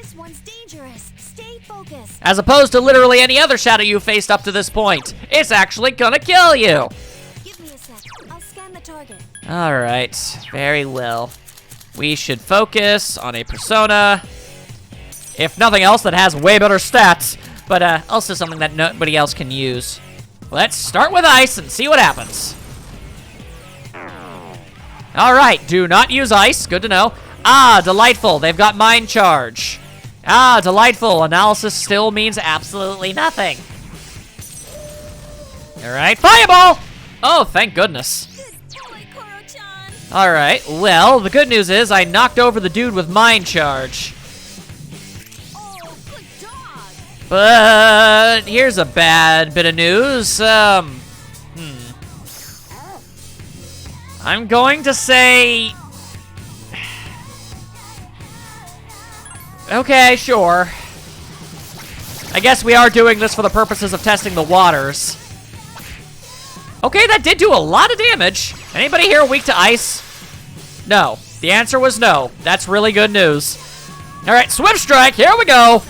This one's dangerous. Stay focused. As opposed to literally any other shadow you faced up to this point. It's actually gonna kill you. Give me a sec. I'll scan the target. All right, very well. We should focus on a persona. If nothing else, that has way better stats, but also something that nobody else can use. Let's start with ice and see what happens. All right, do not use ice. Good to know. Ah, delightful. They've got mind charge. Ah, delightful. Analysis still means absolutely nothing. All right, fireball. Oh, thank goodness. Good boy, Koro-chan. All right, well, the good news is I knocked over the dude with mind charge. Oh, good dog. But here's a bad bit of news. I'm going to say... Okay, sure. I guess we are doing this for the purposes of testing the waters. Okay, that did do a lot of damage. Anybody here weak to ice? No. The answer was no. That's really good news. All right, Swim Strike, here we go.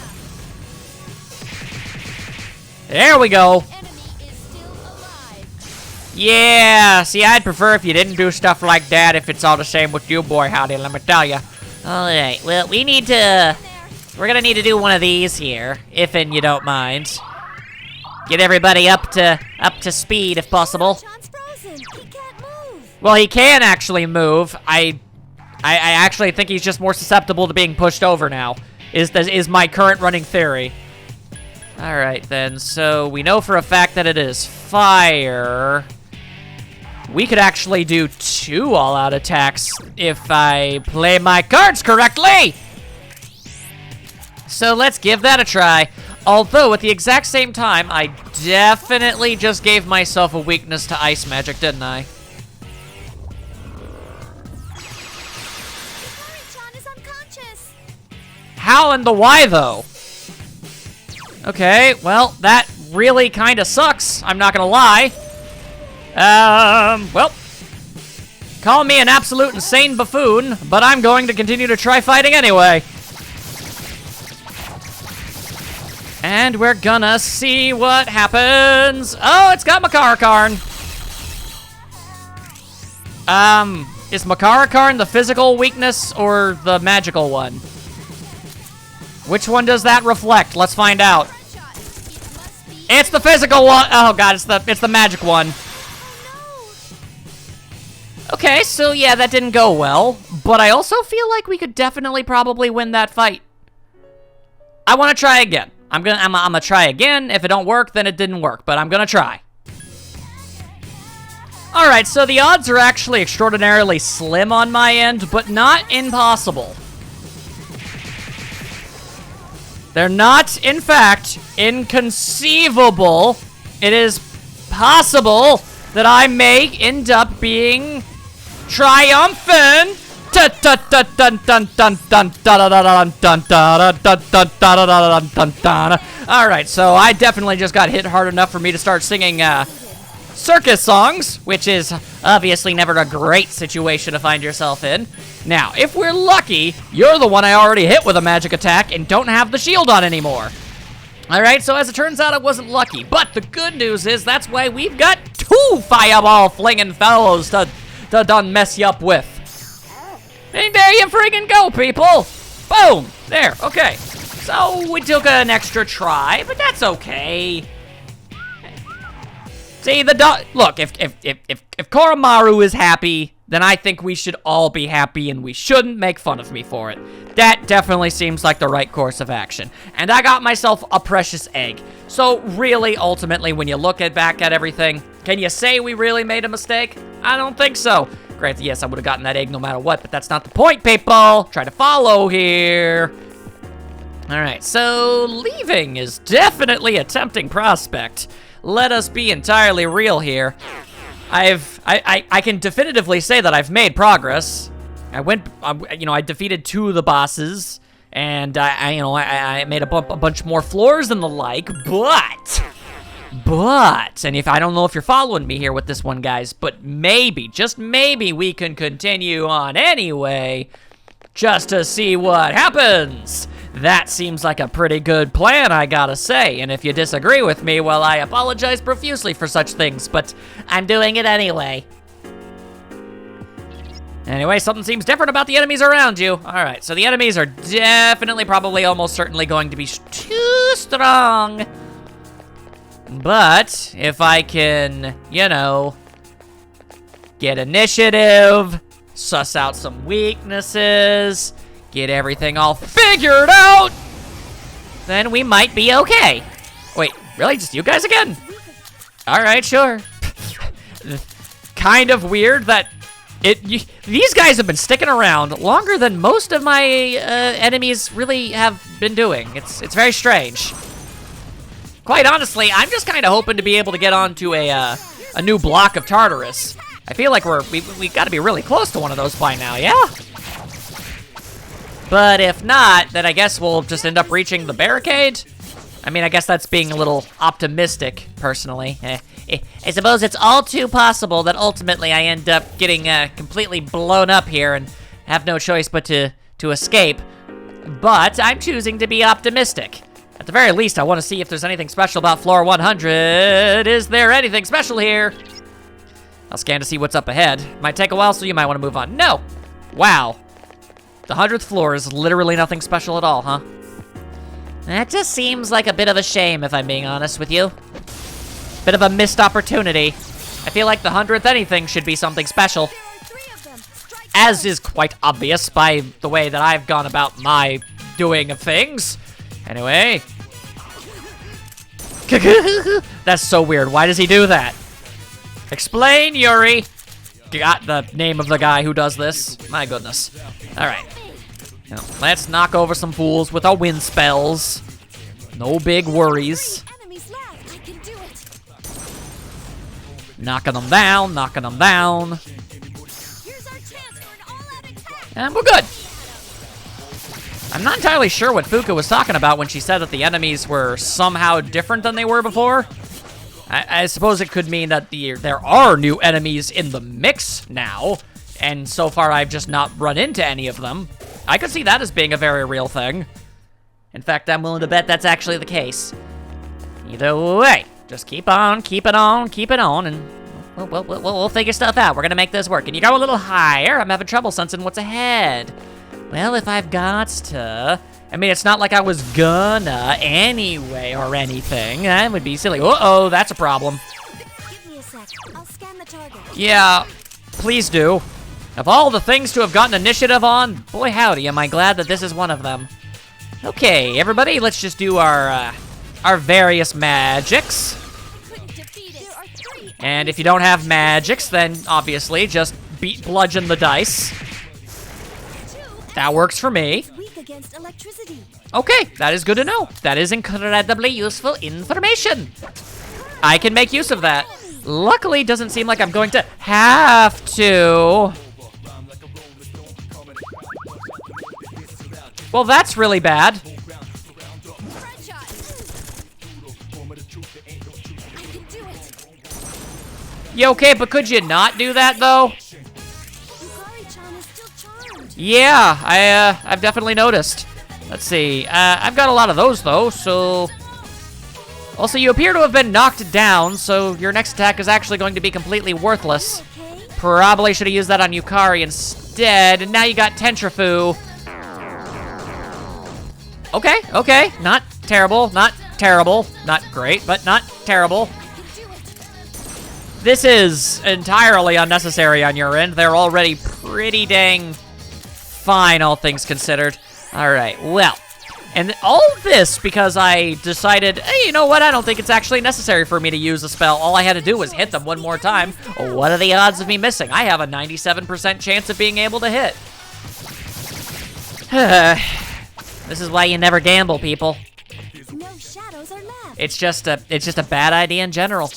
There we go. Enemy is still alive. Yeah, see, I'd prefer if you didn't do stuff like that if it's all the same with you, boy, howdy, let me tell you. All right, well, we're gonna need to do one of these here, if and you don't mind. Get everybody up to speed if possible. John's frozen. He can't move. Well, he can actually move. I actually think he's just more susceptible to being pushed over now, is my current running theory. All right, then, so we know for a fact that it is fire. We could actually do 2 all-out attacks if I play my cards correctly. So let's give that a try. Although, at the exact same time, I definitely just gave myself a weakness to ice magic, didn't I? Koro-chan is unconscious. How and the why, though? Okay, well, that really kind of sucks. I'm not gonna lie. Well, call me an absolute insane buffoon, but I'm going to continue to try fighting anyway. And we're gonna see what happens. Oh, it's got Makarakarn. Is Makarakarn the physical weakness or the magical one? Which one does that reflect? Let's find out. It's the physical one. Oh god, it's the magic one. Okay, so yeah, that didn't go well, but I also feel like we could definitely probably win that fight. I want to try again. I'm gonna try again. If it don't work, then it didn't work, but I'm gonna try. All right, so the odds are actually extraordinarily slim on my end, but not impossible. They're not, in fact, inconceivable. It is possible that I may end up being triumphant. Alright, so I definitely just got hit hard enough for me to start singing circus songs, which is obviously never a great situation to find yourself in. Now, if we're lucky, you're the one I already hit with a magic attack and don't have the shield on anymore. Alright, so as it turns out, I wasn't lucky. But the good news is that's why we've got 2 fireball flinging fellows to done mess you up with. And there you friggin' go, people! Boom! There, okay. So, we took an extra try, but that's okay. See, look, if Koromaru is happy, then I think we should all be happy and we shouldn't make fun of me for it. That definitely seems like the right course of action. And I got myself a precious egg. So, really, ultimately, when you look back at everything, can you say we really made a mistake? I don't think so. Granted, yes, I would have gotten that egg no matter what, but that's not the point, people. Try to follow here. All right, so leaving is definitely a tempting prospect. Let us be entirely real here. I can definitively say that I've made progress. I defeated 2 of the bosses, and I made a bunch more floors and the like, but, and if I don't know if you're following me here with this one, guys, but maybe, just maybe, we can continue on anyway, just to see what happens. That seems like a pretty good plan, I gotta say. And if you disagree with me, well, I apologize profusely for such things, but I'm doing it anyway. Anyway, something seems different about the enemies around you. All right, so the enemies are definitely, probably, almost certainly going to be too strong. But if I can, you know, get initiative, suss out some weaknesses, get everything all figured out, then we might be okay. Wait, really? Just you guys again? All right, sure. Kind of weird that these guys have been sticking around longer than most of my enemies really have been doing. It's very strange. Quite honestly, I'm just kind of hoping to be able to get onto a new block of Tartarus. I feel like we got to be really close to one of those by now, yeah? But if not, then I guess we'll just end up reaching the barricade. I mean, I guess that's being a little optimistic, personally. I suppose it's all too possible that ultimately I end up getting completely blown up here and have no choice but to escape. But I'm choosing to be optimistic. At the very least, I want to see if there's anything special about floor 100. Is there anything special here? I'll scan to see what's up ahead. Might take a while, so you might want to move on. No! Wow. The 100th floor is literally nothing special at all, huh? That just seems like a bit of a shame, if I'm being honest with you. Bit of a missed opportunity. I feel like the 100th anything should be something special. As is quite obvious by the way that I've gone about my doing of things. Anyway. That's so weird. Why does he do that? Explain, Yuri. Got the name of the guy who does this. My goodness. All right. Now, let's knock over some fools with our wind spells. No big worries. Knocking them down, knocking them down. And we're good. I'm not entirely sure what Fuka was talking about when she said that the enemies were somehow different than they were before. I suppose it could mean that there are new enemies in the mix now, and so far I've just not run into any of them. I could see that as being a very real thing. In fact, I'm willing to bet that's actually the case. Either way, just keep on, and we'll figure stuff out. We're gonna make this work. Can you go a little higher? I'm having trouble sensing what's ahead. Well, if I've got to... I mean, it's not like I was gonna anyway or anything. That would be silly. Uh-oh, that's a problem. Give me a sec. I'll scan the target. Yeah, please do. Of all the things to have gotten initiative on, boy howdy, am I glad that this is one of them. Okay, everybody, let's just do our various magics. And if you don't have magics, then obviously just bludgeon the dice. That works for me. Against electricity. Okay, that is good to know. That is incredibly useful information. I can make use of that. Luckily, doesn't seem like I'm going to have to. Well, that's really bad. You okay, but could you not do that, though? Yeah, I've definitely noticed. Let's see. I've got a lot of those, though, so... Also, you appear to have been knocked down, so your next attack is actually going to be completely worthless. Probably should have used that on Yukari instead, and now you got Tentrafu. Okay. Not terrible, not great, but not terrible. This is entirely unnecessary on your end. They're already pretty dang... fine, all things considered. All right, well, and all this because I decided, hey, you know what? I don't think it's actually necessary for me to use a spell. All I had to do was hit them one more time. What are the odds of me missing? I have a 97% chance of being able to hit. This is why you never gamble, people. No shadows are left. It's just a bad idea in general.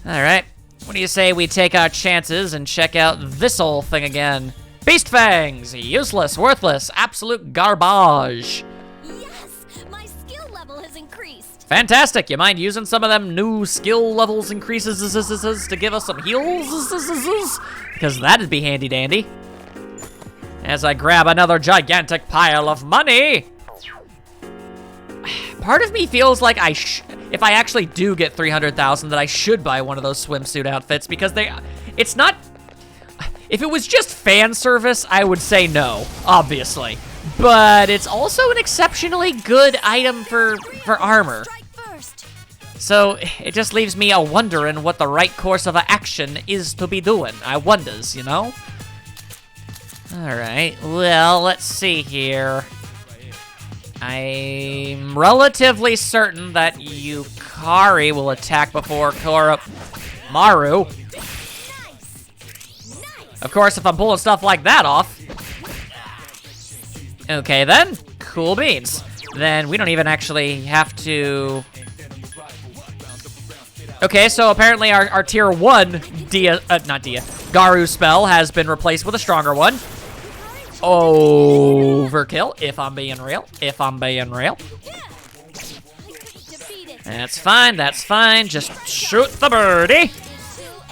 All right, what do you say we take our chances and check out this old thing again? Beast Fangs! Useless, worthless, absolute garbage. Yes! My skill level has increased. Fantastic! You mind using some of them new skill levels increases to give us some heals? Because that'd be handy dandy. as I grab another gigantic pile of money. Part of me feels like if I actually do get 300,000, that I should buy one of those swimsuit outfits because it's not. If it was just fan service, I would say no, obviously. But it's also an exceptionally good item for armor. So it just leaves me a wondering what the right course of action is to be doing. I wonders, you know? Alright, well, let's see here. I'm relatively certain that Yukari will attack before Maru. Of course, if I'm pulling stuff like that off. Okay, then. Cool beans. Then we don't even actually have to... Okay, so apparently our tier 1 Garu spell has been replaced with a stronger one. Overkill, if I'm being real. That's fine. Just shoot the birdie.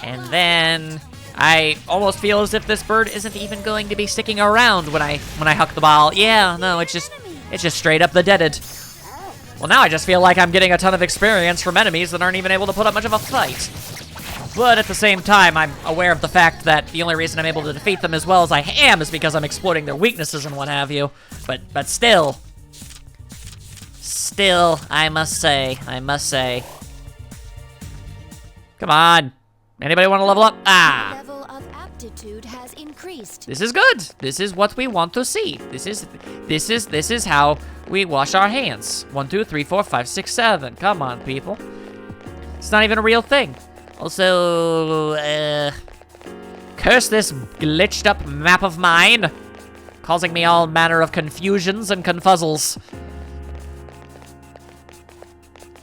And then I almost feel as if this bird isn't even going to be sticking around when I huck the ball. Yeah, no, it's just straight up the deaded. Well, now I just feel like I'm getting a ton of experience from enemies that aren't even able to put up much of a fight. But at the same time, I'm aware of the fact that the only reason I'm able to defeat them as well as I am is because I'm exploiting their weaknesses and what have you. But still, I must say. Come on. Anybody want to level up? Ah. Level of aptitude has increased. This is good. This is what we want to see. This is how we wash our hands. 1, 2, 3, 4, 5, 6, 7. Come on, people. It's not even a real thing. Also, curse this glitched up map of mine, causing me all manner of confusions and confuzzles.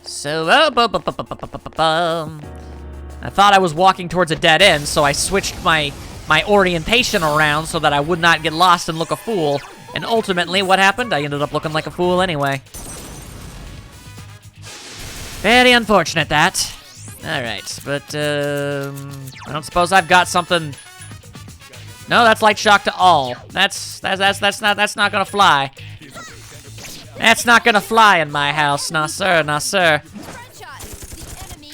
So, I thought I was walking towards a dead end, so I switched my orientation around so that I would not get lost and look a fool. And ultimately, what happened? I ended up looking like a fool anyway. Very unfortunate, that. Alright, but, I don't suppose I've got something... No, that's light shock to all. That's not gonna fly. That's not gonna fly in my house, nah sir, nah sir.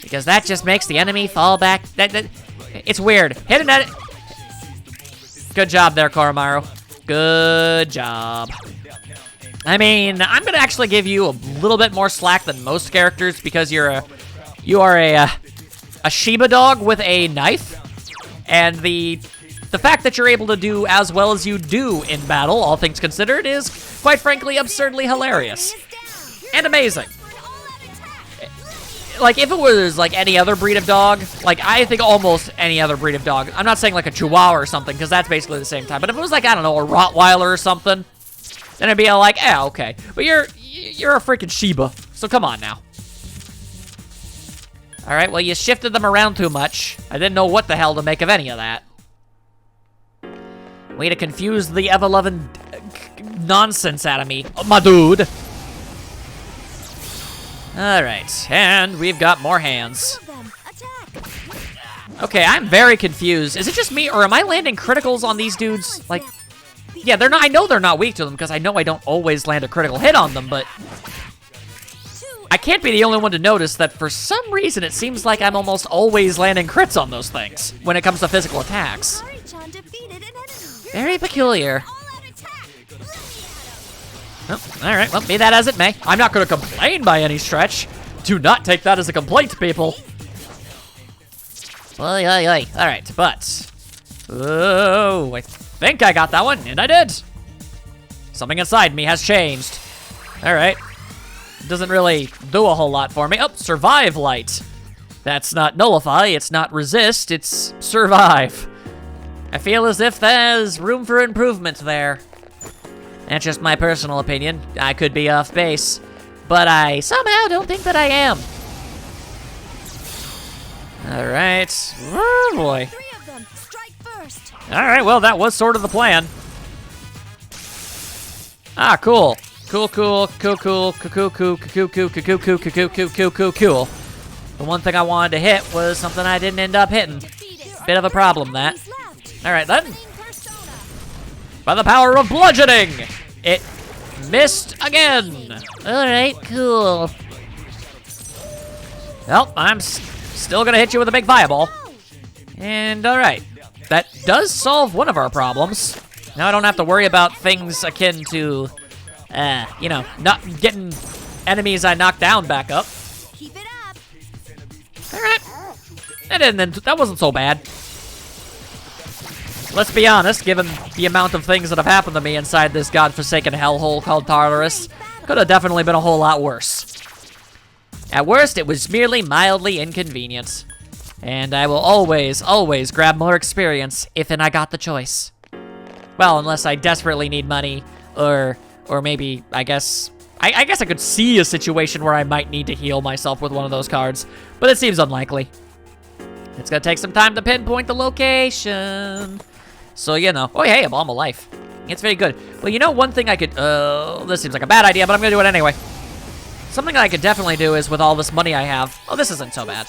Because that just makes the enemy fall back. It's weird. Hitting at it. Good job there, Koromaru. Good job. I mean, I'm gonna actually give you a little bit more slack than most characters because you are a Shiba dog with a knife, and the fact that you're able to do as well as you do in battle, all things considered, is quite frankly absurdly hilarious and amazing. Like, if it was, like, any other breed of dog, like, I think almost any other breed of dog, I'm not saying, like, a Chihuahua or something, because that's basically the same time, but if it was, like, I don't know, a Rottweiler or something, then it'd be all like, yeah, okay. But you're a freaking Shiba, so come on now. Alright, well, you shifted them around too much. I didn't know what the hell to make of any of that. Way to confuse the ever-loving nonsense out of me, my dude. Alright, and we've got more hands. Okay, I'm very confused. Is it just me, or am I landing criticals on these dudes? Like, yeah, they're not. I know they're not weak to them, because I know I don't always land a critical hit on them, but I can't be the only one to notice that for some reason it seems like I'm almost always landing crits on those things when it comes to physical attacks. Very peculiar. Oh, alright, well, be that as it may. I'm not going to complain by any stretch. Do not take that as a complaint, people. Alright, but... Oh, I think I got that one, and I did. Something inside me has changed. Alright. Doesn't really do a whole lot for me. Oh, survive light. That's not nullify, it's not resist, it's survive. I feel as if there's room for improvement there. That's just my personal opinion. I could be off base, but I somehow don't think that I am. Alright. Oh boy. Alright, well, that was sort of the plan. Ah, cool. Cool. The one thing I wanted to hit was something I didn't end up hitting. Bit of a problem, that. Alright, then. by the power of bludgeoning. It missed again. All right, cool. Well, I'm still gonna hit you with a big fireball. And all right, that does solve one of our problems. Now I don't have to worry about things akin to, you know, not getting enemies I knocked down back up. Keep it up. All right, that wasn't so bad. Let's be honest, given the amount of things that have happened to me inside this godforsaken hellhole called Tartarus, could have definitely been a whole lot worse. At worst, it was merely mildly inconvenient. And I will always, always grab more experience if and I got the choice. Well, unless I desperately need money, or maybe, I guess I could see a situation where I might need to heal myself with one of those cards, but it seems unlikely. It's gonna take some time to pinpoint the location. So, you know, oh hey, a Balm of Life. It's very good. Well, you know one thing I could, this seems like a bad idea, but I'm gonna do it anyway. Something that I could definitely do is with all this money I have, oh, this isn't so bad,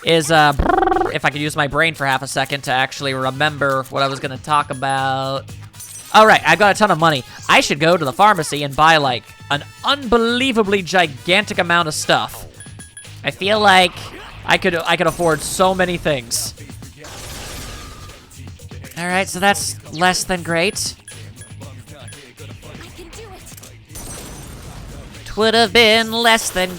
is, if I could use my brain for half a second to actually remember what I was gonna talk about. All right, I've got a ton of money. I should go to the pharmacy and buy, like, an unbelievably gigantic amount of stuff. I feel like I could afford so many things. All right, so that's less than great. I can do it. Would have been less than.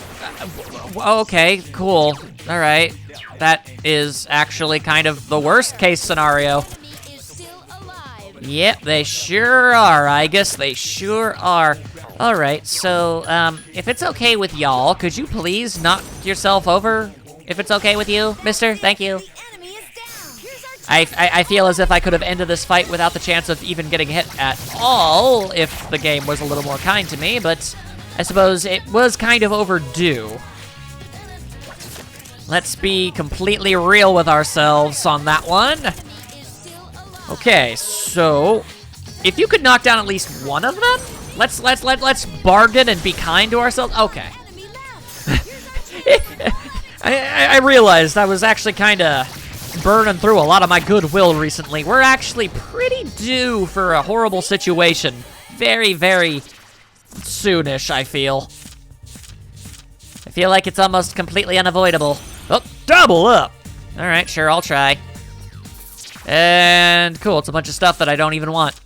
Okay, cool. All right. That is actually kind of the worst case scenario. Enemy is still alive. Yep, they sure are. I guess they sure are. All right, so, if it's okay with y'all, could you please knock yourself over? If it's okay with you, mister? Thank you. The enemy is down. Here's our I feel as if I could have ended this fight without the chance of even getting hit at all if the game was a little more kind to me, but I suppose it was kind of overdue. Let's be completely real with ourselves on that one. enemy is still alive. Okay, so if you could knock down at least one of them, let's bargain and be kind to ourselves. Okay. Enemy left. I realized I was actually kind of burning through a lot of my goodwill recently. We're actually pretty due for a horrible situation. Very, very soonish, I feel. I feel like it's almost completely unavoidable. Oh, double up! Alright, sure, I'll try. And cool, it's a bunch of stuff that I don't even want.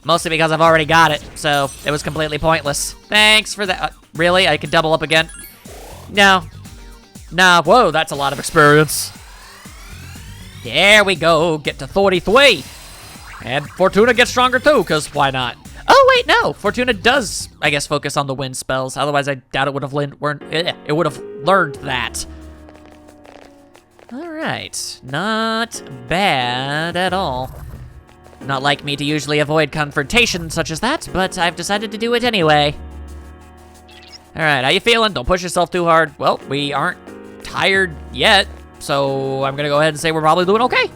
Mostly because I've already got it, so it was completely pointless. Thanks for that. Really? I could double up again? No. Nah, whoa, that's a lot of experience. There we go, get to 33. And Fortuna gets stronger too, because why not? Oh, wait, no. Fortuna does, I guess, focus on the wind spells. Otherwise, I doubt it would have learned that. All right. Not bad at all. Not like me to usually avoid confrontation such as that, but I've decided to do it anyway. All right, how you feeling? Don't push yourself too hard. Well, we aren't tired yet, so I'm going to go ahead and say we're probably doing okay.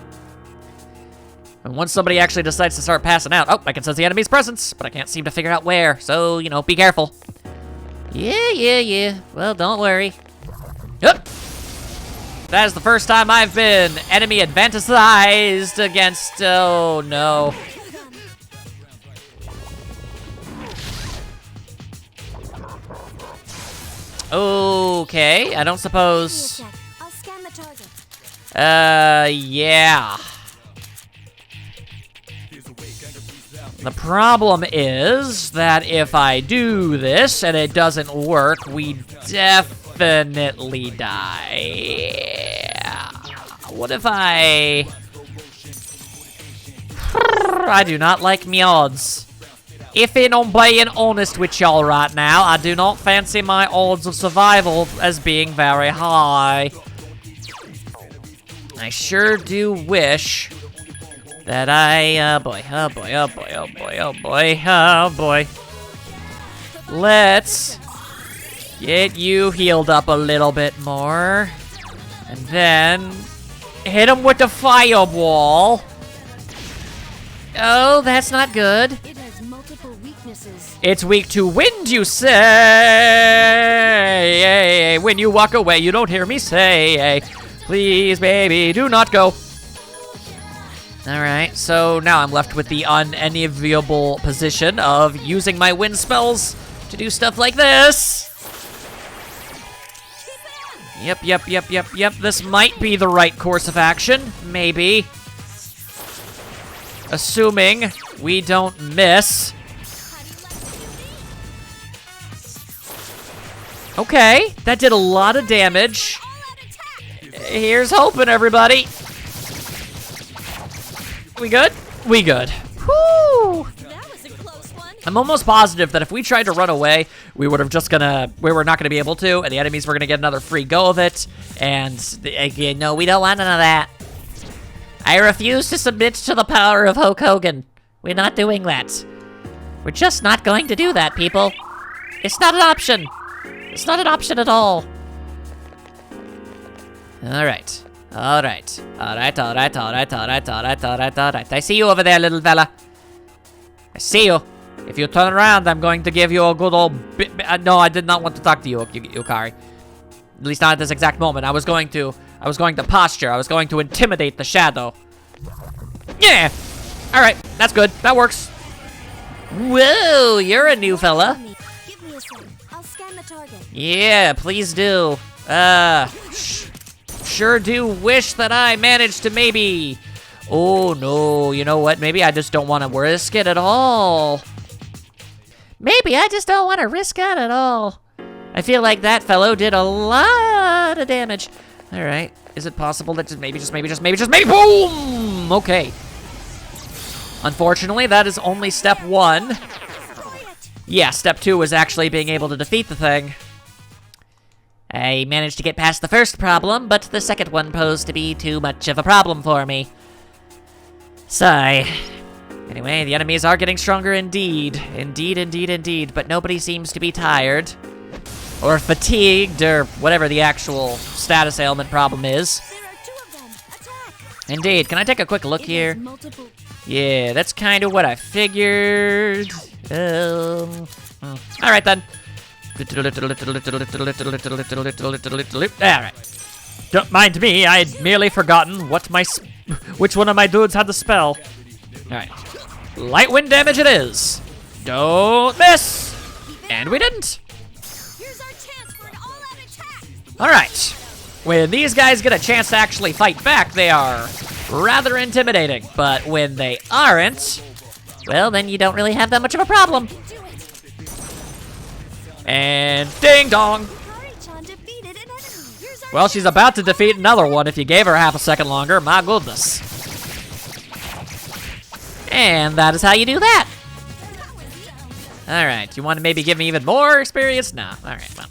And once somebody actually decides to start passing out, oh, I can sense the enemy's presence, but I can't seem to figure out where, so, you know, be careful. Yeah. Well, don't worry. Yep. That is the first time I've been enemy advantaged against, oh, no. Okay, I don't suppose... I'll scan the target. Yeah. The problem is that if I do this and it doesn't work, we definitely die. What if I do not like me odds. If I'm being honest with y'all right now, I do not fancy my odds of survival as being very high. I sure do wish that oh boy. Let's get you healed up a little bit more. And then hit him with the fireball. Oh, that's not good. It has multiple weaknesses. It's weak to wind, you say. When you walk away, you don't hear me say. Please, baby, do not go. Alright, so now I'm left with the unenviable position of using my wind spells to do stuff like this. Yep. This might be the right course of action. Maybe. Assuming we don't miss. Okay, that did a lot of damage. Here's hoping, everybody. We good? We good. Whoo! That was a close one. I'm almost positive that if we tried to run away, we were not gonna be able to, and the enemies were gonna get another free go of it. And No, we don't want none of that. I refuse to submit to the power of Hulk Hogan. We're not doing that. We're just not going to do that, people. It's not an option. It's not an option at all. Alright. I see you over there, little fella. I see you. If you turn around, I'm going to give you a good old no, I did not want to talk to you, Yukari. At least not at this exact moment. I was going to posture. I was going to intimidate the shadow. Yeah. Alright, that's good. That works. Whoa, you're a new fella. Give me a second. I'll scan the target. Yeah, please do. Sure do wish that I managed to maybe... Oh, no. You know what? Maybe I just don't want to risk it at all. Maybe I just don't want to risk it at all. I feel like that fellow did a lot of damage. All right. Is it possible that just maybe, boom! Okay. Unfortunately, that is only step 1. Yeah, step 2 was actually being able to defeat the thing. I managed to get past the first problem, but the second one posed to be too much of a problem for me. Sigh. Anyway, the enemies are getting stronger indeed. Indeed. But nobody seems to be tired. Or fatigued, or whatever the actual status ailment problem is. There are 2 of them. Attack. Indeed. Can I take a quick look here? Yeah, that's kind of what I figured. Alright then. Alright. Don't mind me, I had merely forgotten which one of my dudes had the spell. Alright. Light wind damage it is. Don't miss! And we didn't. Here's our chance for an all-out attack. Alright. When these guys get a chance to actually fight back, they are rather intimidating. But when they aren't, well, then you don't really have that much of a problem. Do it. and ding dong. Yukari-chan defeated an enemy. Here's our Well, she's about to defeat another one if you gave her half a second longer. My goodness. And that is how you do that. Alright, you want to maybe give me even more experience? Nah, alright, well.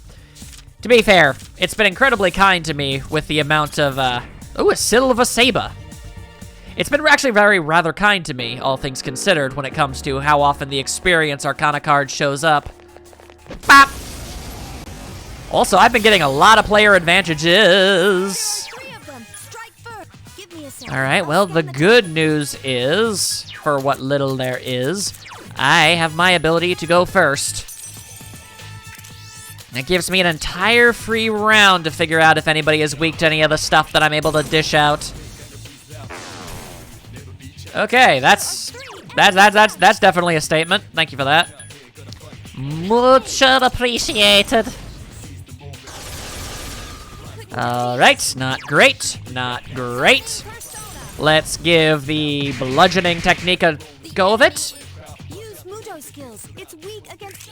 To be fair, it's been incredibly kind to me with the amount of, ooh, a Silva Saber. It's been actually rather kind to me, all things considered, when it comes to how often the Experience Arcana card shows up. Bop! Also, I've been getting a lot of player advantages. 3 of them. Strike first. Give me a second. Alright, well, the good news is, for what little there is, I have my ability to go first. That gives me an entire free round to figure out if anybody is weak to any of the stuff that I'm able to dish out. Okay, that's definitely a statement. Thank you for that. Much appreciated. Alright, not great, not great. Let's give the bludgeoning technique a go of it. Use Muto skills. It's weak against.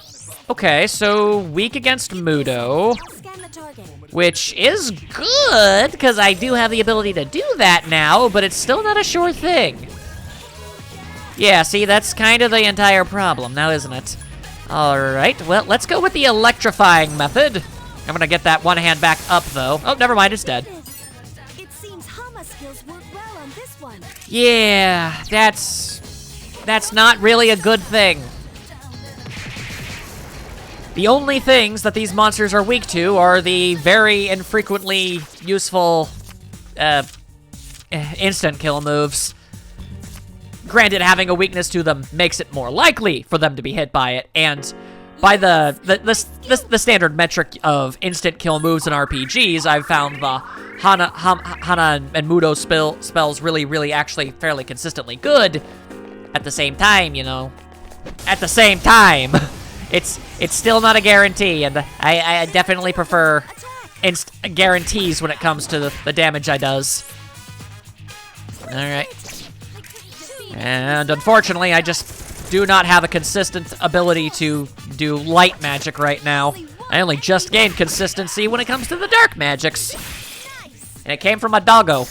Okay, so weak against Mudo, I'll scan the target. which is good, because I do have the ability to do that now, but it's still not a sure thing. Yeah, see, that's kind of the entire problem now, isn't it? Alright, well, let's go with the electrifying method. I'm gonna get that one hand back up, though. Oh, never mind, it's dead. It seems Hama skills work well on this one. Yeah, that's not really a good thing. The only things that these monsters are weak to are the very infrequently useful instant kill moves. Granted, having a weakness to them makes it more likely for them to be hit by it, and by the standard metric of instant kill moves in RPGs, I've found the Hana and Mudo spells really actually fairly consistently good. At the same time, you know, it's still not a guarantee, and I definitely prefer guarantees when it comes to the damage I does. All right. And unfortunately, I just do not have a consistent ability to do light magic right now. I only just gained consistency when it comes to the dark magics. And it came from a doggo.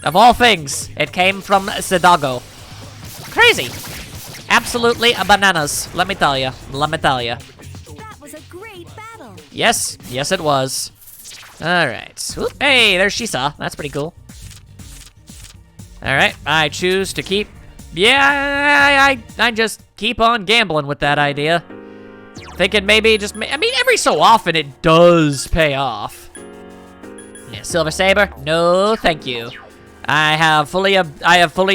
Of all things, it came from the doggo. Crazy. Absolutely bananas, let me tell you. That was a great battle. Yes, it was. All right. Oop, hey, there's Shisa. That's pretty cool. All right, I choose to keep... Yeah, I just keep on gambling with that idea. Thinking maybe just... I mean, every so often it does pay off. Yeah, Silver Saber? No, thank you. I have fully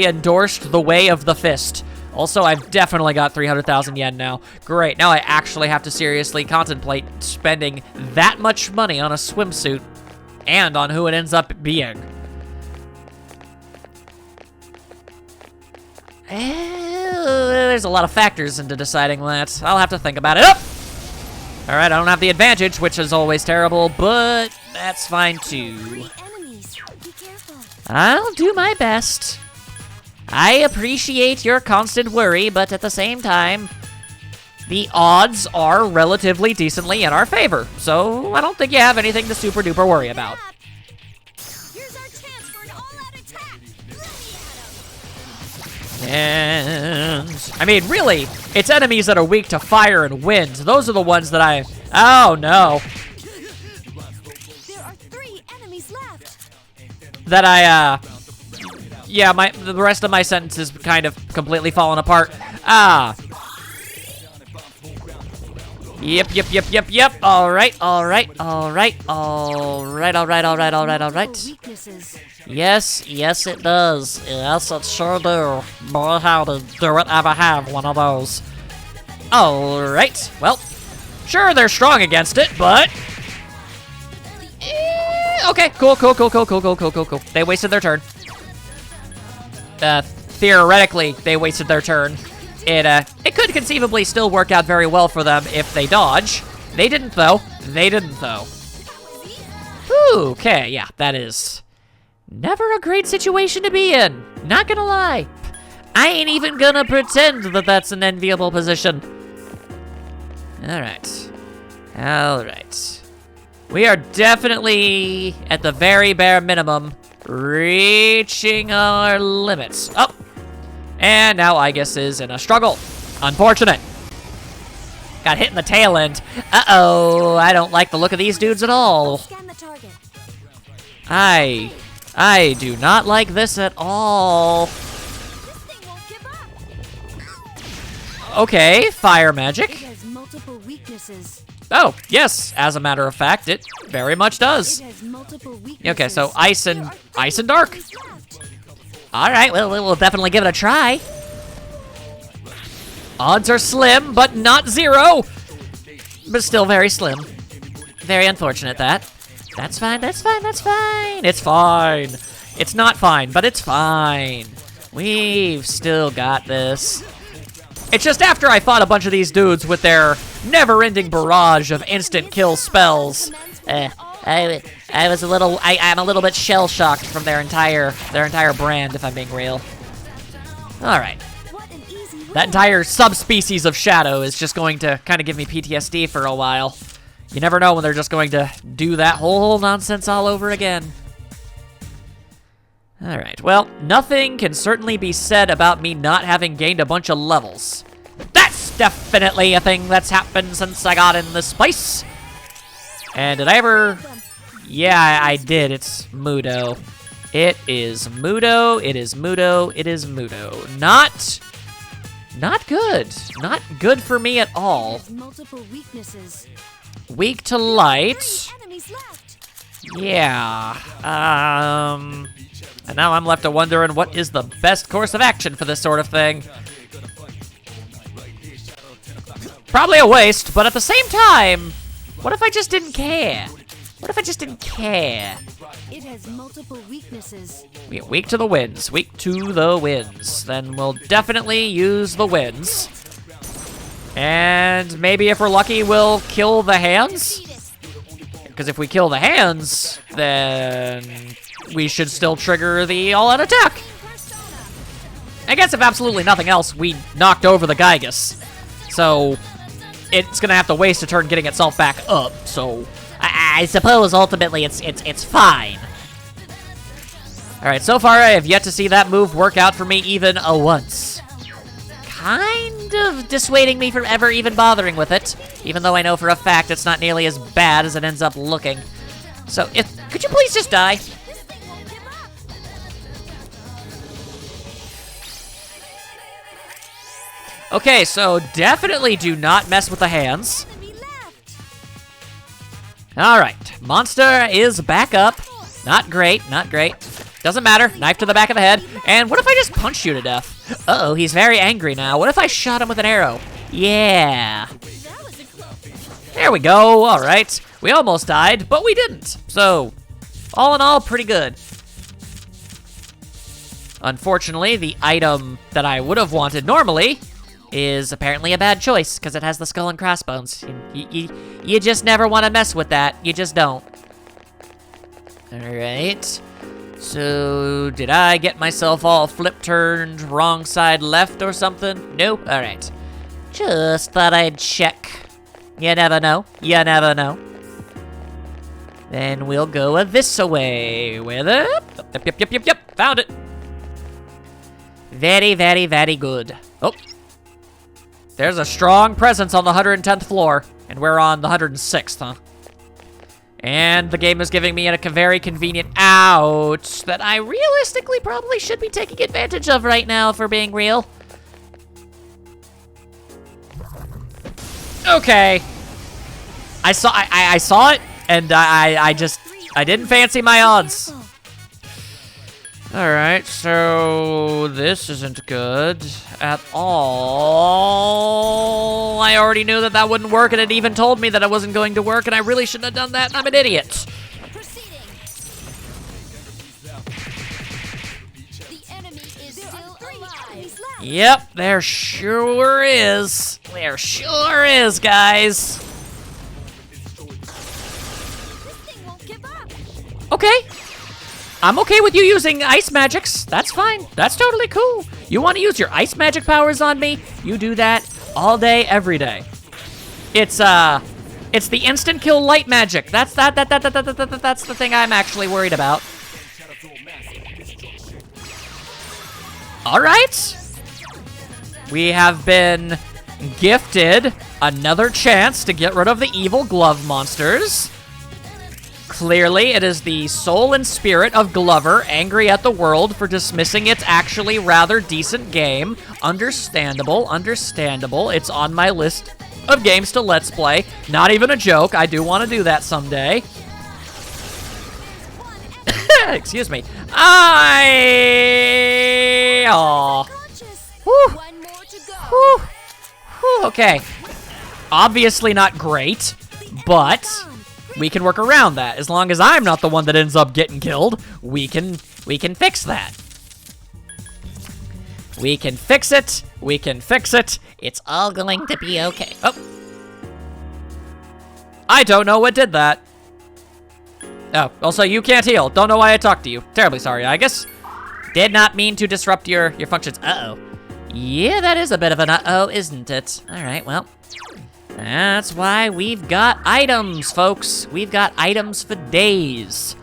endorsed the way of the fist. Also, I've definitely got 300,000 yen now. Great, now I actually have to seriously contemplate spending that much money on a swimsuit and on who it ends up being. There's a lot of factors into deciding that. I'll have to think about it. Oh! All right, I don't have the advantage, which is always terrible, but that's fine too. Enemies. Be careful. I'll do my best. I appreciate your constant worry, but at the same time, The odds are relatively decently in our favor, so I don't think you have anything to super duper worry about. Here's our chance for an all-out attack. And I mean, really, it's enemies that are weak to fire and wind. Those are the ones that I... Oh, no. There are 3 enemies left. That I, yeah, the rest of my sentence is kind of completely falling apart. Ah. Yep. All right. Weaknesses. Yes, it does. Yes, it sure do. Boy, howdy, do it ever have one of those. All right. Well, sure, they're strong against it, but... Okay, cool. They wasted their turn. Theoretically, they wasted their turn. It could conceivably still work out very well for them if they dodge. They didn't, though. Okay, yeah, that is never a great situation to be in. Not gonna lie. I ain't even gonna pretend that that's an enviable position. All right. We are definitely, at the very bare minimum, reaching our limits. Oh! And now Igus is in a struggle. Unfortunate. Got hit in the tail end. Uh-oh, I don't like the look of these dudes at all. Scan the target. I do not like this at all. This thing won't give up. Okay, fire It magic. has multiple weaknesses. Oh, yes, as a matter of fact, it very much does. It has multiple weaknesses. Okay, so ice and dark. Enemies left. All right, well, we'll definitely give it a try. Odds are slim, but not 0. But still very slim. Very unfortunate that. That's fine. It's fine. It's not fine, but it's fine. We've still got this. It's just after I fought a bunch of these dudes with their never-ending barrage of instant kill spells. I'm a little bit shell-shocked from their entire brand, if I'm being real. All right. What an easy win. That entire subspecies of shadow is just going to kind of give me PTSD for a while. You never know when they're just going to do that whole nonsense all over again. All right, well, nothing can certainly be said about me not having gained a bunch of levels. That's definitely a thing that's happened since I got in this place. And did I ever... Yeah, I did. It's Mudo. It is Mudo. Not good. Not good for me at all. It has multiple weaknesses. Weak to light. 3 enemies left. Yeah. And now I'm left to wondering what is the best course of action for this sort of thing. Probably a waste, but at the same time, what if I just didn't care? What if I just didn't care? It has multiple weaknesses. Weak to the winds. Weak to the winds. Then we'll definitely use the winds. And maybe if we're lucky, we'll kill the hands. Because if we kill the hands, then we should still trigger the all-out attack. I guess if absolutely nothing else, we knocked over the Gygus. So it's gonna have to waste a turn getting itself back up. So I suppose ultimately it's fine. all right, so far I have yet to see that move work out for me even once. Kind of dissuading me from ever even bothering with it, even though I know for a fact it's not nearly as bad as it ends up looking. So, could you please just die? This thing won't give up. Okay, so definitely do not mess with the hands. Enemy left. All right, monster is back up. Not great, not great. Doesn't matter, knife to the back of the head. And what if I just punch you to death? Uh-oh, he's very angry now. What if I shot him with an arrow? Yeah. That was a close. There we go, all right. We almost died, but we didn't. So, all in all, pretty good. Unfortunately, the item that I would have wanted normally is apparently a bad choice because it has the skull and crossbones. You just never want to mess with that. You just don't. All right. So, did I get myself all flip-turned wrong side left or something? No? All right. Just thought I'd check. You never know. You never know. Then we'll go this way with it. Yep. Found it. Very, very, very good. Oh. There's a strong presence on the 110th floor, and we're on the 106th, huh? And the game is giving me a very convenient out that I realistically probably should be taking advantage of right now, for being real. Okay. I saw it, and I didn't fancy my odds. Alright, so this isn't good at all. I already knew that wouldn't work, and it even told me that it wasn't going to work, and I really shouldn't have done that, and I'm an idiot. Proceeding. The enemy is still alive. Yep, there sure is. There sure is, guys. This thing won't give up. Okay. I'm okay with you using ice magics. That's fine. That's totally cool. You want to use your ice magic powers on me? You do that all day, every day. It's the instant kill light magic. That's the thing I'm actually worried about. All right. We have been gifted another chance to get rid of the evil glove monsters. Clearly, it is the soul and spirit of Glover angry at the world for dismissing its actually rather decent game. Understandable, understandable. It's on my list of games to Let's Play. Not even a joke. I do want to do that someday. Excuse me. Aw. Whew. One more to go. Whew. Whew. Okay. Obviously not great, but we can work around that. As long as I'm not the one that ends up getting killed, we can fix that. We can fix it. We can fix it. It's all going to be okay. Oh. I don't know what did that. Oh, also you can't heal. Don't know why I talked to you. Terribly sorry, I guess. Did not mean to disrupt your functions. Uh-oh. Yeah, that is a bit of an uh-oh, isn't it? All right, well. That's why we've got items, folks. We've got items for days.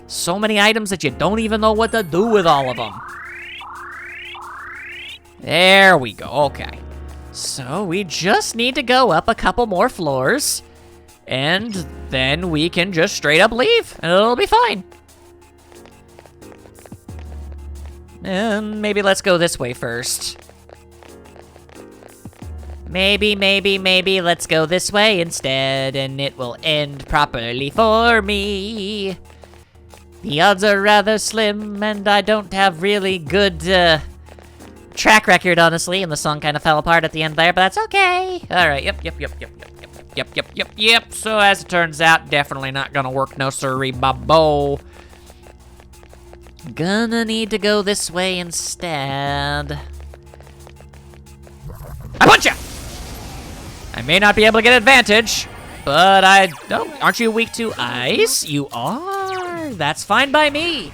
So many items that you don't even know what to do with all of them. There we go, okay. So we just need to go up a couple more floors, and then we can just straight up leave, and it'll be fine. And maybe let's go this way first. Maybe let's go this way instead, and it will end properly for me. The odds are rather slim, and I don't have really good, track record, honestly, and the song kind of fell apart at the end there, but that's okay. All right, yep. So as it turns out, definitely not gonna work, no siree, babo. Gonna need to go this way instead. I punch ya! I may not be able to get advantage, but aren't you weak to ice? You are. That's fine by me.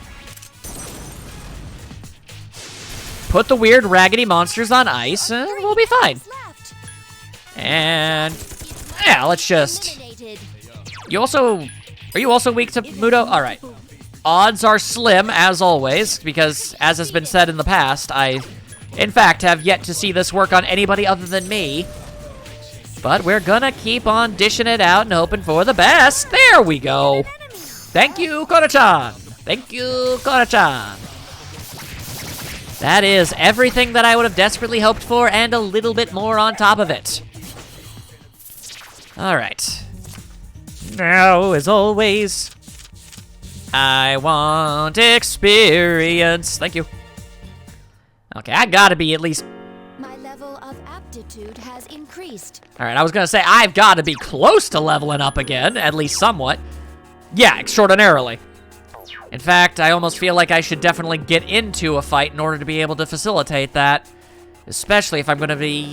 Put the weird raggedy monsters on ice, and we'll be fine. And yeah, let's just. Are you also weak to Mudo? All right. Odds are slim, as always, because as has been said in the past, I, in fact, have yet to see this work on anybody other than me. But we're gonna keep on dishing it out and hoping for the best. There we go. Thank you, Kona-chan. Thank you, Kona-chan. That is everything that I would have desperately hoped for and a little bit more on top of it. All right. Now, as always, I want experience. Thank you. Okay, I gotta be at least... My level of aptitude has increased. All right, I was gonna say, I've gotta be close to leveling up again, at least somewhat. Yeah, extraordinarily. In fact, I almost feel like I should definitely get into a fight in order to be able to facilitate that. Especially if I'm gonna be,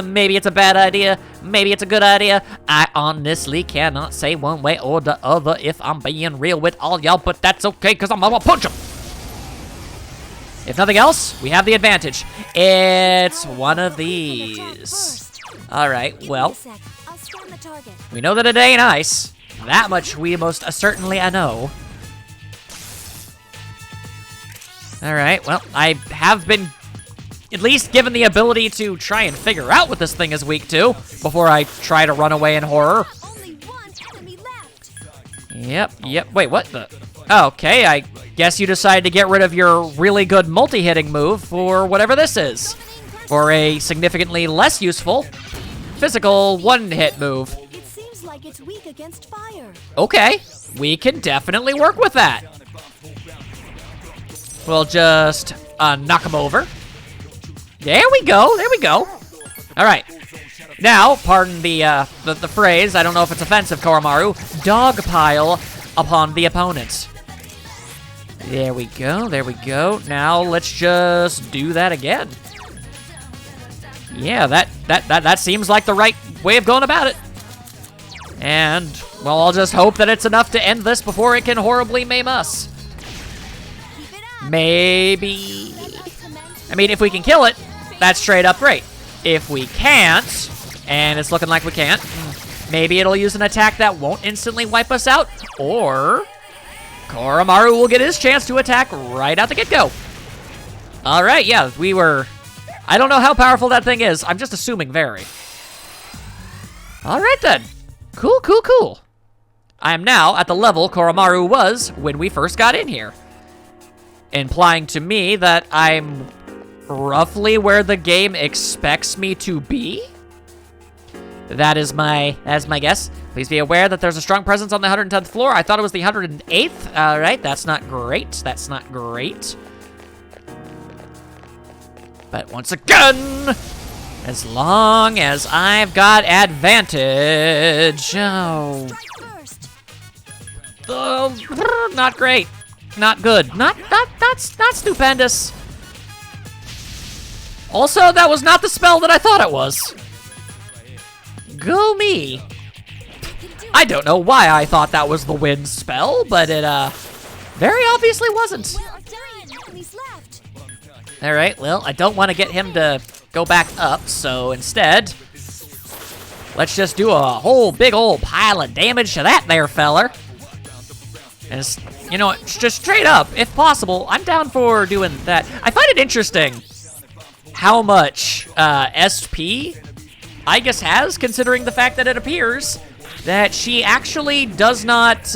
maybe it's a bad idea, maybe it's a good idea. I honestly cannot say one way or the other if I'm being real with all y'all, but that's okay, because I'm gonna punch him. If nothing else, we have the advantage. It's one of these. All right, well, we know that it ain't ice. That much we most certainly know. All right, well, I have been at least given the ability to try and figure out what this thing is weak to before I try to run away in horror. Only one enemy left. Yep. Wait, what the? Okay, I guess you decided to get rid of your really good multi-hitting move for whatever this is. For a significantly less useful physical one-hit move. It seems like it's weak against fire. Okay, we can definitely work with that. We'll just knock him over. There we go. All right. Now, pardon the phrase, I don't know if it's offensive, Koromaru, dogpile upon the opponent. There we go. Now, let's just do that again. Yeah, that seems like the right way of going about it. And, well, I'll just hope that it's enough to end this before it can horribly maim us. Maybe. I mean, if we can kill it, that's straight up great. If we can't, and it's looking like we can't, maybe it'll use an attack that won't instantly wipe us out, or Koromaru will get his chance to attack right out the get-go. All right, yeah, I don't know how powerful that thing is. I'm just assuming very. All right, then. Cool. I am now at the level Koromaru was when we first got in here, implying to me that I'm roughly where the game expects me to be. That's my guess. Please be aware that there's a strong presence on the 110th floor. I thought it was the 108th. All right, that's not great. But once again, as long as I've got advantage. Not great. Not good. Not stupendous. Also, that was not the spell that I thought it was. Go me. I don't know why I thought that was the wind spell, but it, very obviously wasn't. Alright, well, I don't want to get him to go back up, so instead, let's just do a whole big old pile of damage to that there feller. And, you know, just straight up, if possible, I'm down for doing that. I find it interesting how much SP Aigis has, considering the fact that it appears that she actually does not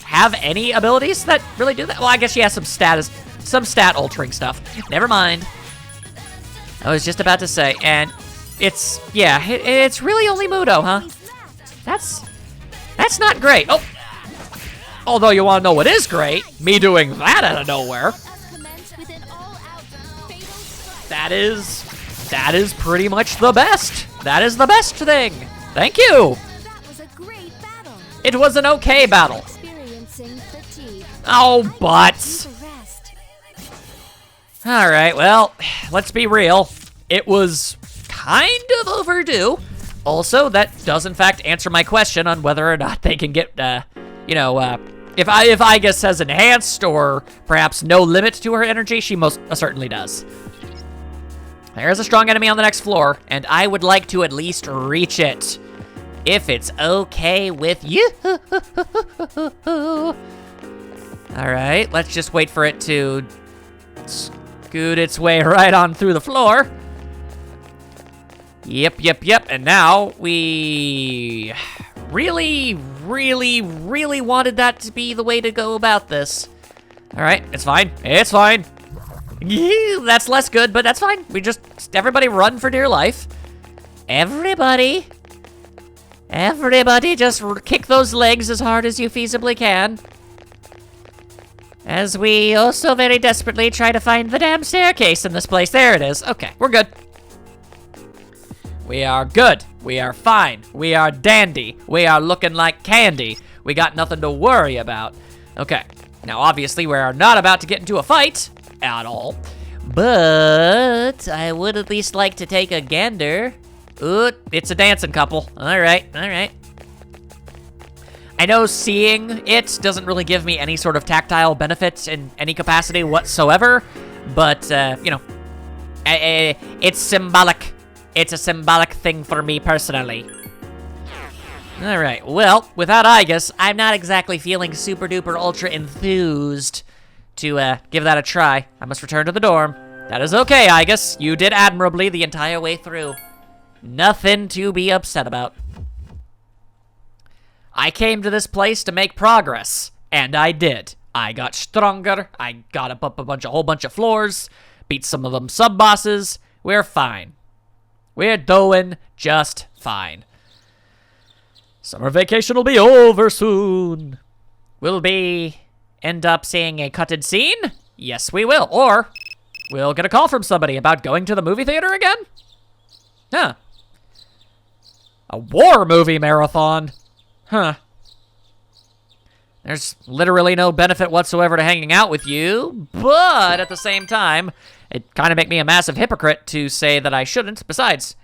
have any abilities that really do that. Well, I guess she has some stat altering stuff. Never mind. I was just about to say, and it's really only Mudo, huh? That's not great. Oh, although you want to know what is great? Me doing that out of nowhere. That is pretty much the best. That is the best thing. Thank you. That was a great battle. It was an okay battle. Experiencing fatigue. Oh, but. To rest. All right, well, let's be real. It was kind of overdue. Also, that does in fact answer my question on whether or not they can get, if Igus says enhanced or perhaps no limit to her energy, she most certainly does. There's a strong enemy on the next floor, and I would like to at least reach it. If it's okay with you. All right, let's just wait for it to scoot its way right on through the floor. Yep. And now we really wanted that to be the way to go about this. All right, it's fine. It's fine. That's less good, but that's fine. Everybody run for dear life. Everybody just kick those legs as hard as you feasibly can. As we also very desperately try to find the damn staircase in this place. There it is. Okay, we're good. We are good. We are fine. We are dandy. We are looking like candy. We got nothing to worry about. Okay. Now, obviously, we are not about to get into a fight at all. But I would at least like to take a gander. Ooh, it's a dancing couple. All right. I know seeing it doesn't really give me any sort of tactile benefits in any capacity whatsoever. But, it's symbolic. It's a symbolic thing for me personally. Alright, well, without Igus, I'm not exactly feeling super duper ultra enthused to give that a try. I must return to the dorm. That is okay, Igus. You did admirably the entire way through. Nothing to be upset about. I came to this place to make progress, and I did. I got stronger. I got up a whole bunch of floors, beat some of them sub-bosses. We're fine. We're doing just fine. Summer vacation will be over soon. Will we end up seeing a cutted scene? Yes, we will. Or we'll get a call from somebody about going to the movie theater again? Huh. A war movie marathon. Huh. There's literally no benefit whatsoever to hanging out with you, but at the same time, it kind of make me a massive hypocrite to say that I shouldn't. Besides,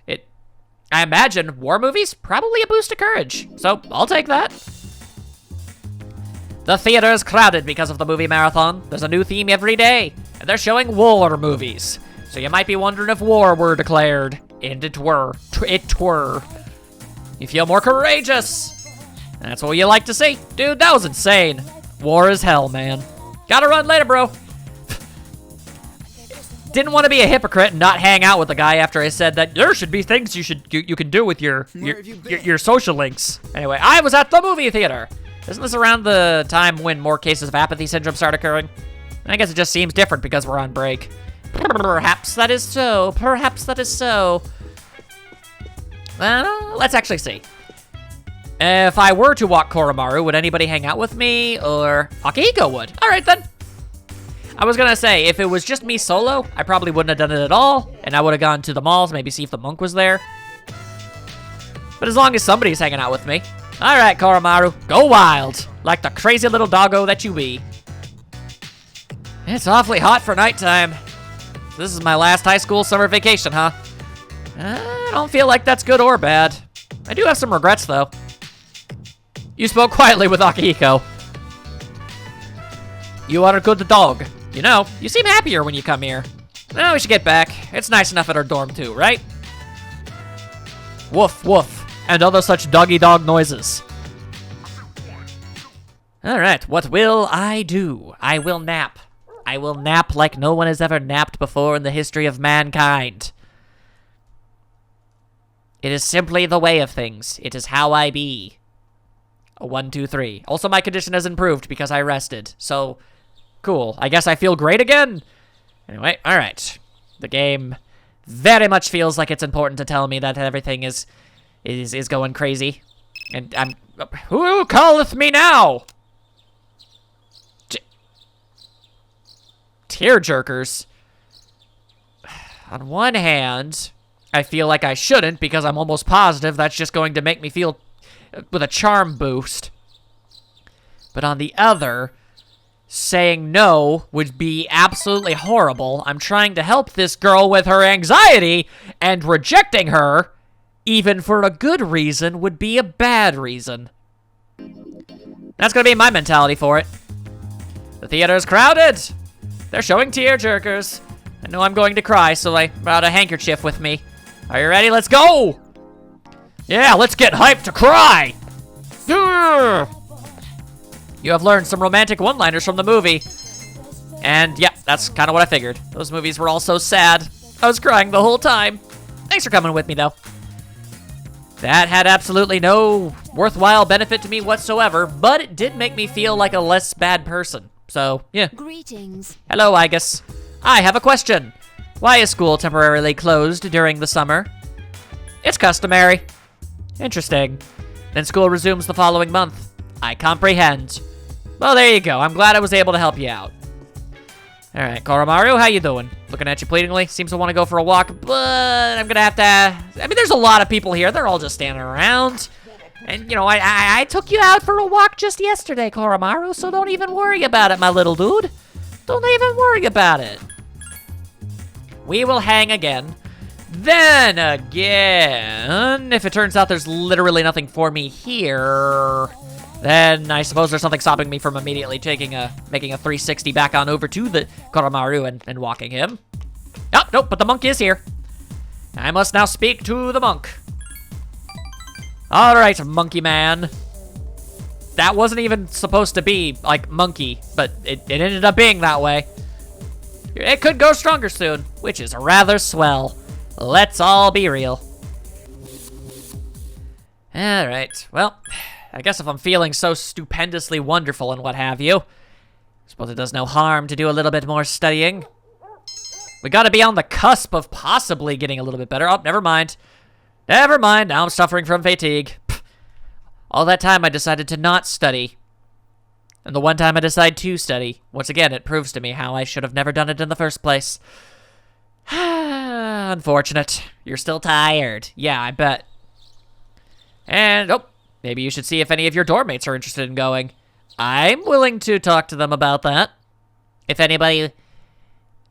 I imagine war movies, probably a boost of courage, so I'll take that. The theater is crowded because of the movie marathon. There's a new theme every day, and they're showing war movies. So you might be wondering if war were declared, and it were. It were. You feel more courageous. That's what you like to see. Dude, that was insane. War is hell, man. Gotta run later, bro. Didn't want to be a hypocrite and not hang out with the guy after I said that there should be things you can do with your social links. Anyway, I was at the movie theater. Isn't this around the time when more cases of apathy syndrome start occurring? I guess it just seems different because we're on break. Perhaps that is so. Perhaps that is so. Let's actually see. If I were to walk Koromaru, would anybody hang out with me? Or Akihiko would. All right, then. I was going to say, if it was just me solo, I probably wouldn't have done it at all. And I would have gone to the malls, maybe see if the monk was there. But as long as somebody's hanging out with me. All right, Koromaru, go wild. Like the crazy little doggo that you be. It's awfully hot for nighttime. This is my last high school summer vacation, huh? I don't feel like that's good or bad. I do have some regrets, though. You spoke quietly with Akihiko. You are a good dog. You know, you seem happier when you come here. Well, we should get back. It's nice enough at our dorm, too, right? Woof, woof, and other such doggy dog noises. All right, what will I do? I will nap. I will nap like no one has ever napped before in the history of mankind. It is simply the way of things. It is how I be. 1, 2, 3. Also, my condition has improved because I rested. So, cool. I guess I feel great again. Anyway, all right. The game very much feels like it's important to tell me that everything is going crazy. And I'm... Who calleth me now? Tear jerkers. On one hand, I feel like I shouldn't because I'm almost positive that's just going to make me feel with a charm boost. But on the other, saying no would be absolutely horrible. I'm trying to help this girl with her anxiety, and rejecting her, even for a good reason, would be a bad reason. That's gonna be my mentality for it. The theater's crowded. They're showing tearjerkers. I know I'm going to cry, so I brought a handkerchief with me. Are you ready? Let's go! Yeah, let's get hyped to cry! Urgh! You have learned some romantic one-liners from the movie. And yeah, that's kind of what I figured. Those movies were all so sad. I was crying the whole time. Thanks for coming with me, though. That had absolutely no worthwhile benefit to me whatsoever, but it did make me feel like a less bad person. So, yeah. Greetings. Hello, Igus. I have a question. Why is school temporarily closed during the summer? It's customary. Interesting. Then school resumes the following month. I comprehend. Well, there you go. I'm glad I was able to help you out. All right, Koromaru, how you doing? Looking at you pleadingly. Seems to want to go for a walk, but I'm gonna have to... I mean, there's a lot of people here. They're all just standing around. And, you know, I took you out for a walk just yesterday, Koromaru, so don't even worry about it, my little dude. Don't even worry about it. We will hang again. Then again, if it turns out there's literally nothing for me here, then I suppose there's something stopping me from immediately making a 360 back on over to the Koromaru and walking him. Oh, nope, but the monk is here. I must now speak to the monk. All right, monkey man. That wasn't even supposed to be, like, monkey, but it ended up being that way. It could go stronger soon, which is rather swell. Let's all be real. All right, well, I guess if I'm feeling so stupendously wonderful and what have you, I suppose it does no harm to do a little bit more studying. We gotta be on the cusp of possibly getting a little bit better. Oh, never mind. Never mind, now I'm suffering from fatigue. Pfft. All that time I decided to not study. And the one time I decide to study, once again, it proves to me how I should have never done it in the first place. Unfortunate. You're still tired. Yeah, I bet. And, oh, maybe you should see if any of your dorm mates are interested in going. I'm willing to talk to them about that. If anybody...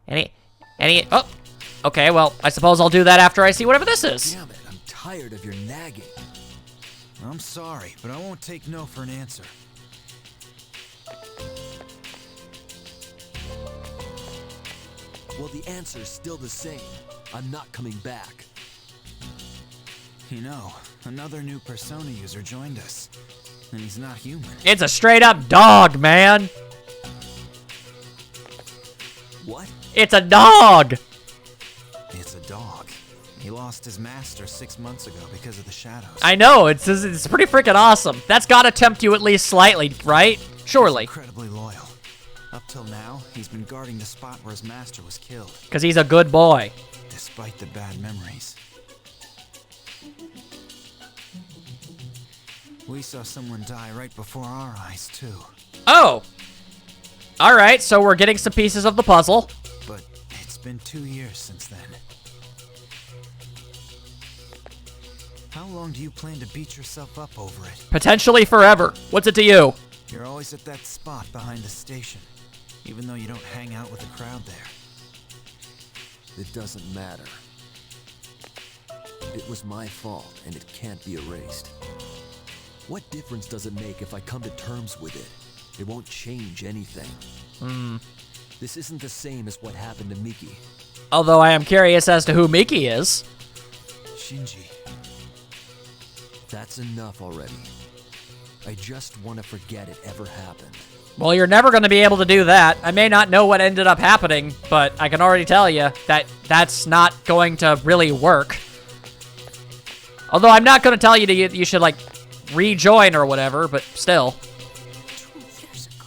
Oh, okay, well, I suppose I'll do that after I see whatever this is. Damn it, I'm tired of your nagging. I'm sorry, but I won't take no for an answer. Well, the answer's still the same. I'm not coming back. You know, another new Persona user joined us. And he's not human. It's a straight up dog, man. What? It's a dog. It's a dog. He lost his master 6 months ago because of the shadows. I know, it's pretty freaking awesome. That's gotta tempt you at least slightly, right? Surely. Incredibly loyal. Up till now, he's been guarding the spot where his master was killed. Because he's a good boy. Despite the bad memories. We saw someone die right before our eyes, too. Oh. Alright, so we're getting some pieces of the puzzle. But it's been 2 years since then. How long do you plan to beat yourself up over it? Potentially forever. What's it to you? You're always at that spot behind the station, even though you don't hang out with the crowd there. It doesn't matter. It was my fault, and it can't be erased. What difference does it make if I come to terms with it? It won't change anything. This isn't the same as what happened to Miki. Although I am curious as to who Miki is. Shinji. That's enough already. I just want to forget it ever happened. Well, you're never going to be able to do that. I may not know what ended up happening, but I can already tell you that that's not going to really work. Although I'm not going to tell you you should, like, rejoin or whatever, but still. 2 years ago.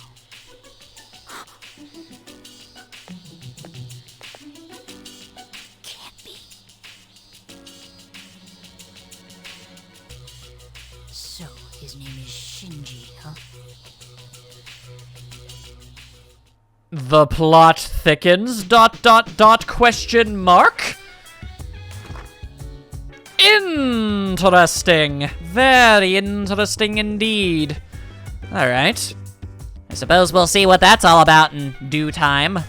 Can't be. So, his name is Shinji, huh? The plot thickens, ... question mark? Interesting. Very interesting indeed. Alright. I suppose we'll see what that's all about in due time.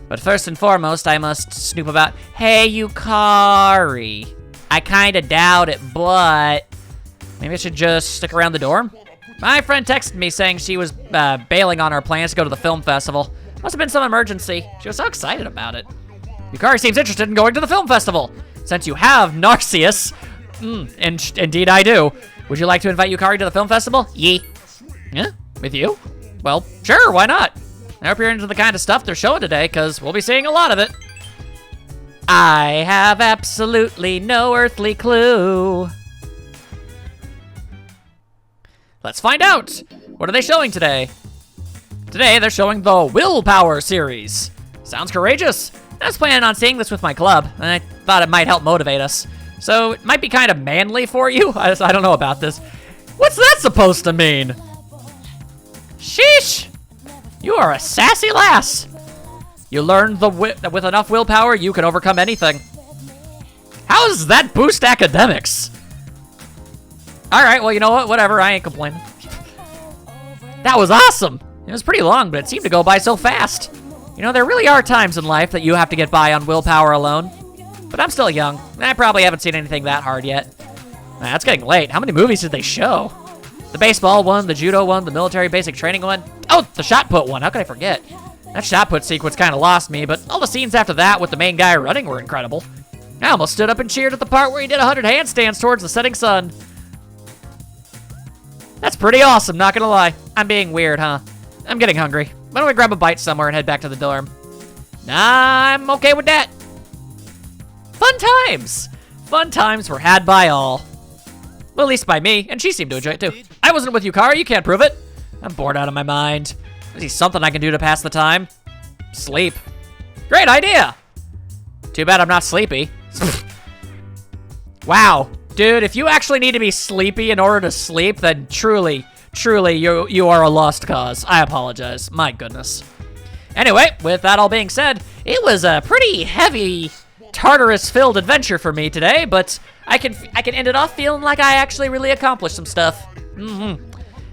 But first and foremost, I must snoop about... Hey, Yukari. I kinda doubt it, but... Maybe I should just stick around the dorm? My friend texted me saying she was bailing on our plans to go to the film festival. Must have been some emergency. She was so excited about it. Yukari seems interested in going to the film festival. Since you have Narcissus, indeed I do. Would you like to invite Yukari to the film festival? Yee. Yeah, with you? Well, sure, why not? I hope you're into the kind of stuff they're showing today, because we'll be seeing a lot of it. I have absolutely no earthly clue. Let's find out. What are they showing today? Today, they're showing the Willpower series. Sounds courageous. I was planning on seeing this with my club, and I thought it might help motivate us. So it might be kind of manly for you. I don't know about this. What's that supposed to mean? Sheesh! You are a sassy lass. You learned that with enough willpower, you can overcome anything. How does that boost academics? All right, well, you know what? Whatever, I ain't complaining. That was awesome. It was pretty long, but it seemed to go by so fast. You know, there really are times in life that you have to get by on willpower alone. But I'm still young, and I probably haven't seen anything that hard yet. Man, it's getting late. How many movies did they show? The baseball one, the judo one, the military basic training one. Oh, the shot put one. How could I forget? That shot put sequence kind of lost me, but all the scenes after that with the main guy running were incredible. I almost stood up and cheered at the part where he did 100 handstands towards the setting sun. That's pretty awesome, not gonna lie. I'm being weird, huh? I'm getting hungry. Why don't we grab a bite somewhere and head back to the dorm? I'm okay with that. Fun times! Fun times were had by all. Well, at least by me, and she seemed to enjoy it too. I wasn't with Yukari, you can't prove it. I'm bored out of my mind. Is there something I can do to pass the time? Sleep. Great idea! Too bad I'm not sleepy. Wow. Dude, if you actually need to be sleepy in order to sleep, then truly, you are a lost cause. I apologize. My goodness. Anyway, with that all being said, it was a pretty heavy Tartarus-filled adventure for me today, but I can end it off feeling like I actually really accomplished some stuff.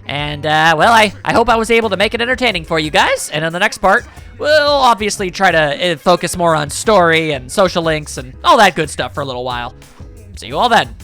And, well, I hope I was able to make it entertaining for you guys, and in the next part, we'll obviously try to focus more on story and social links and all that good stuff for a little while. See you all then.